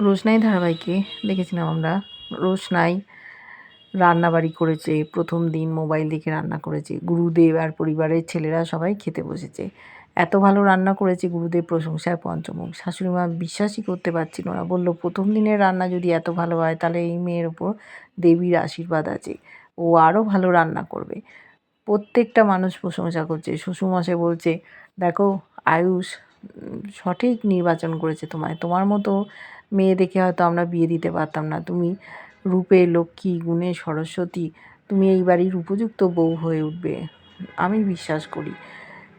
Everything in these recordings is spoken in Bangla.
রোশনাই ধারাবাহিকে দেখেছিলাম আমরা। রোশনাই রান্নাবাড়ি করেছে, প্রথম দিন মোবাইল দেখে রান্না করেছে। গুরুদেব আর পরিবারের ছেলেরা সবাই খেতে বসেছে। এত ভালো রান্না করেছে, গুরুদেব প্রশংসায় পঞ্চমুখ। শাশুড়িমা বিশ্বাসই করতে পারছিল না, বলল, প্রথম দিনের রান্না যদি এত ভালো হয় তাহলে এই মেয়ের ওপর দেবীর আশীর্বাদ আছে, ও আরও ভালো রান্না করবে। প্রত্যেকটা মানুষ প্রশংসা করছে। শ্বশুরমশাই বলছে, দেখো আয়ুষ সঠিক নির্বাচন করেছে তোমায়, তোমার মতো মেয়ে দেখে হয়তো আমরা বিয়ে দিতে পারতাম না। তুমি রূপে লক্ষ্মী, গুণে সরস্বতী, তুমি এই বাড়ির উপযুক্ত বউ হয়ে উঠবে, আমি বিশ্বাস করি।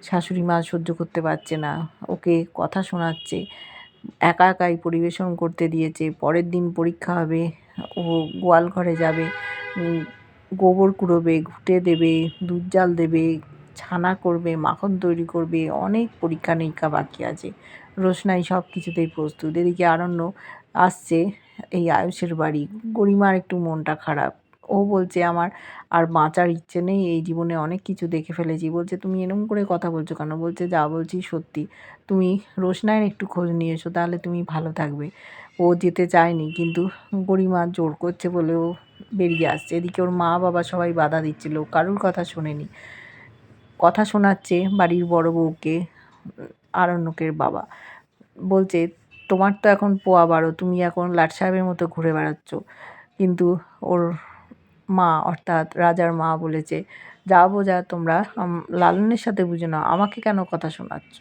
শাশুড়ি মা সহ্য করতে পারছে না, ওকে কথা শোনাচ্ছে, একা একাই পরিবেশন করতে দিয়েছে। পরের দিন পরীক্ষা হবে, ও গোয়াল ঘরে যাবে, গোবর কুড়োবে, ঘুঁটে দেবে, দুধ জাল দেবে, ছানা করবে, মাখন তৈরি করবে, অনেক পরীক্ষা নিরীক্ষা বাকি আছে। রোশনাই সব কিছুতেই প্রস্তুত। এদিকে আরণ্য আসছে এই আয়ুষের বাড়ি। গরিমার একটু মনটা খারাপ। ও বলছে, আমার আর বাঁচার ইচ্ছে নেই, এই জীবনে অনেক কিছু দেখে ফেলেছি। বলছে, তুমি এরকম করে কথা বলছো কেন? বলছে, যা বলছি সত্যি, তুমি রোশনাইয়ের একটু খোঁজ নিয়ে এসো, তাহলে তুমি ভালো থাকবে। ও যেতে চায়নি, কিন্তু গরিমা জোর করছে বলে ও বেরিয়ে আসছে। এদিকে ওর মা বাবা সবাই বাধা দিচ্ছিল, কারুর কথা শোনেনি। কথা শোনাচ্ছে বাড়ির বড় বউকে, আরণ্যকের বাবা। বলছে, তোমার তো এখন পোয়া বারো, তুমি এখন লাট সাহেবের মতো ঘুরে বেড়াচ্ছ। কিন্তু ওর মা অর্থাৎ রাজার মা বলেছে, যা বোঝা তোমরা লালনের সাথে বুঝে নাও, আমাকে কেন কথা শোনাচ্ছ?